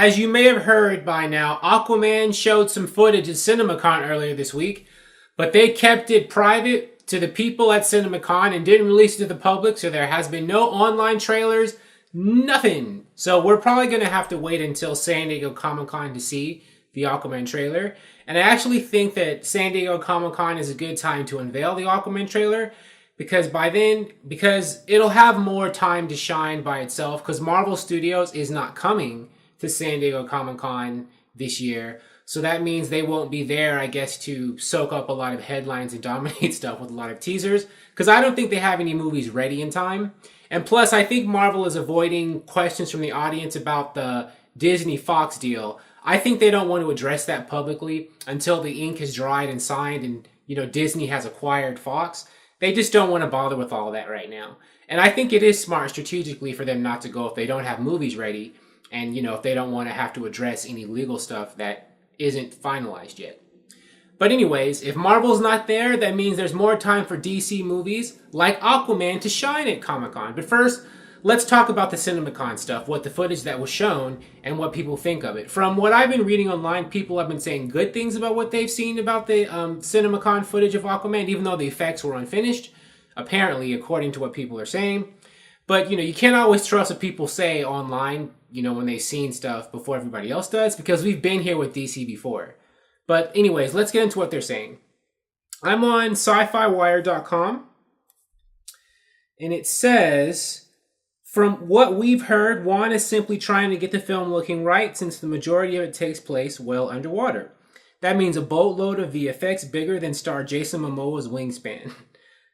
as you may have heard by now, Aquaman showed some footage at CinemaCon earlier this week, but they kept it private to the people at CinemaCon and didn't release it to the public, so there has been no online trailers, nothing. So we're probably going to have to wait until San Diego Comic-Con to see the Aquaman trailer. And I actually think that San Diego Comic-Con is a good time to unveil the Aquaman trailer, because by then, because it'll have more time to shine by itself, because Marvel Studios is not coming to San Diego Comic-Con this year. So that means they won't be there, I guess, to soak up a lot of headlines and dominate stuff with a lot of teasers, because I don't think they have any movies ready in time. And plus, I think Marvel is avoiding questions from the audience about the Disney-Fox deal. I think they don't want to address that publicly until the ink is dried and signed and, Disney has acquired Fox. They just don't want to bother with all that right now. And I think it is smart strategically for them not to go if they don't have movies ready and, if they don't want to have to address any legal stuff that isn't finalized yet. But anyways, if Marvel's not there, that means there's more time for DC movies like Aquaman to shine at Comic-Con. But first, let's talk about the CinemaCon stuff, what the footage that was shown, and what people think of it. From what I've been reading online, people have been saying good things about what they've seen about the CinemaCon footage of Aquaman, even though the effects were unfinished, apparently, according to what people are saying. But, you can't always trust what people say online, when they've seen stuff before everybody else does, because we've been here with DC before. But anyways, let's get into what they're saying. I'm on sci-fiwire.com, and it says, from what we've heard, Wan is simply trying to get the film looking right since the majority of it takes place well underwater. That means a boatload of VFX bigger than star Jason Momoa's wingspan.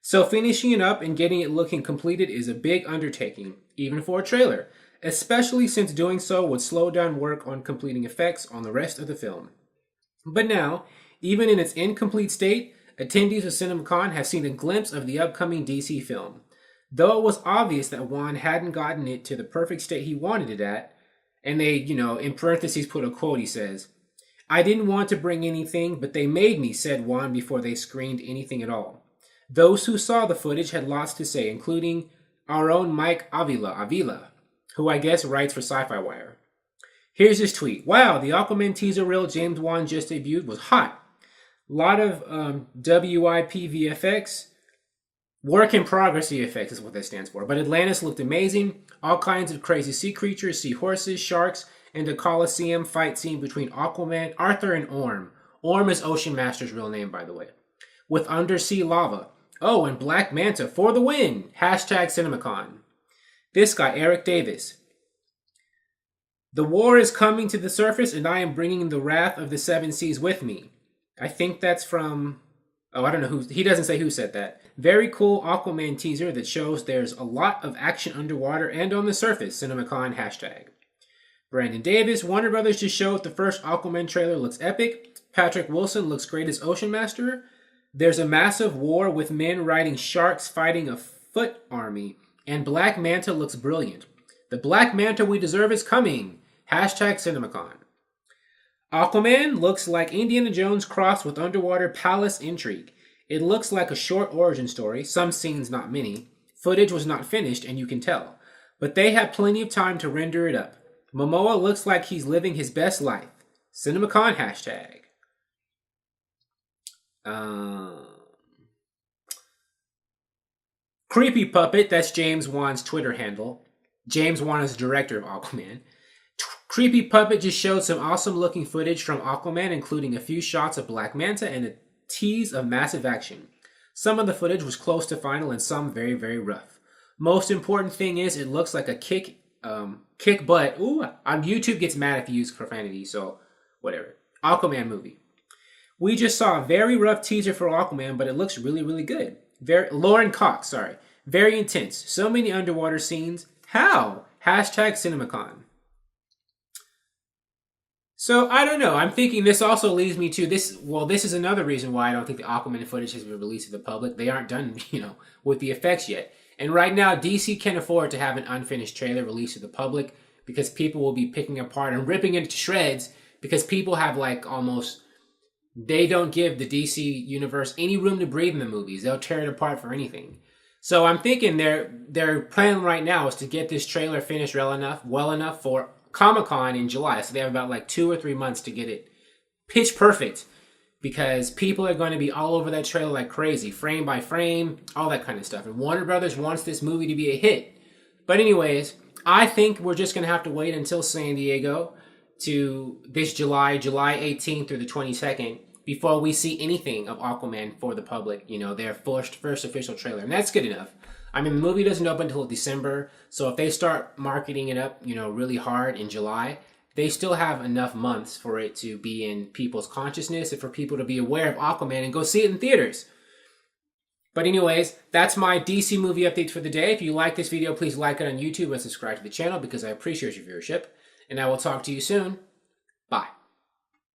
So finishing it up and getting it looking completed is a big undertaking, even for a trailer, especially since doing so would slow down work on completing effects on the rest of the film. But now, even in its incomplete state, attendees of CinemaCon have seen a glimpse of the upcoming DC film. Though it was obvious that Wan hadn't gotten it to the perfect state he wanted it at, and they, in parentheses put a quote, he says, "I didn't want to bring anything, but they made me," said Wan before they screened anything at all. Those who saw the footage had lots to say, including our own Mike Avila, who I guess writes for Sci-Fi Wire. Here's his tweet. "Wow, the Aquaman teaser reel James Wan just debuted was hot. Lot of WIP VFX. Work in progress VFX is what that stands for. But Atlantis looked amazing. All kinds of crazy sea creatures, sea horses, sharks, and a Colosseum fight scene between Aquaman, Arthur, and Orm. Orm is Ocean Master's real name, by the way. With undersea lava. Oh, and Black Manta for the win. Hashtag CinemaCon." This guy, Eric Davis. "The war is coming to the surface, and I am bringing the wrath of the seven seas with me." I think that's from... Oh, I don't know who... He doesn't say who said that. "Very cool Aquaman teaser that shows there's a lot of action underwater and on the surface. CinemaCon hashtag." Brandon Davis. "Warner Brothers just showed the first Aquaman trailer looks epic. Patrick Wilson looks great as Ocean Master. There's a massive war with men riding sharks fighting a foot army. And Black Manta looks brilliant. The Black Manta we deserve is coming. Hashtag CinemaCon." Aquaman looks like Indiana Jones crossed with underwater palace intrigue. It looks like a short origin story, some scenes, not many. Footage was not finished, and you can tell. But they had plenty of time to render it up. Momoa looks like he's living his best life. CinemaCon hashtag. Creepy Puppet, that's James Wan's Twitter handle. James Wan is the director of Aquaman. Creepy Puppet just showed some awesome looking footage from Aquaman, including a few shots of Black Manta and a tease of massive action. Some of the footage was close to final and some very, very rough. Most important thing is it looks like a kick butt. Ooh, on YouTube gets mad if you use profanity, so whatever. Aquaman movie. "We just saw a very rough teaser for Aquaman, but it looks really, really good." Lauren Cox, sorry. "Very intense. So many underwater scenes. How? Hashtag CinemaCon." So, I don't know. I'm thinking this also leads me to this. Well, this is another reason why I don't think the Aquaman footage has been released to the public. They aren't done, with the effects yet. And right now, DC can't afford to have an unfinished trailer released to the public because people will be picking apart and ripping it to shreds because people have they don't give the DC universe any room to breathe in the movies. They'll tear it apart for anything. So I'm thinking their plan right now is to get this trailer finished well enough for Comic-Con in July. So they have about like 2 or 3 months to get it pitch perfect, because people are going to be all over that trailer like crazy, frame by frame, all that kind of stuff. And Warner Brothers wants this movie to be a hit. But anyways, I think we're just going to have to wait until San Diego to this July 18th through the 22nd, before we see anything of Aquaman for the public, you know, their first official trailer. And that's good enough. I mean, the movie doesn't open until December, so if they start marketing it up, you know, really hard in July, they still have enough months for it to be in people's consciousness and for people to be aware of Aquaman and go see it in theaters. But anyways, that's my DC movie updates for the day. If you like this video, please like it on YouTube and subscribe to the channel, because I appreciate your viewership. And I will talk to you soon. Bye.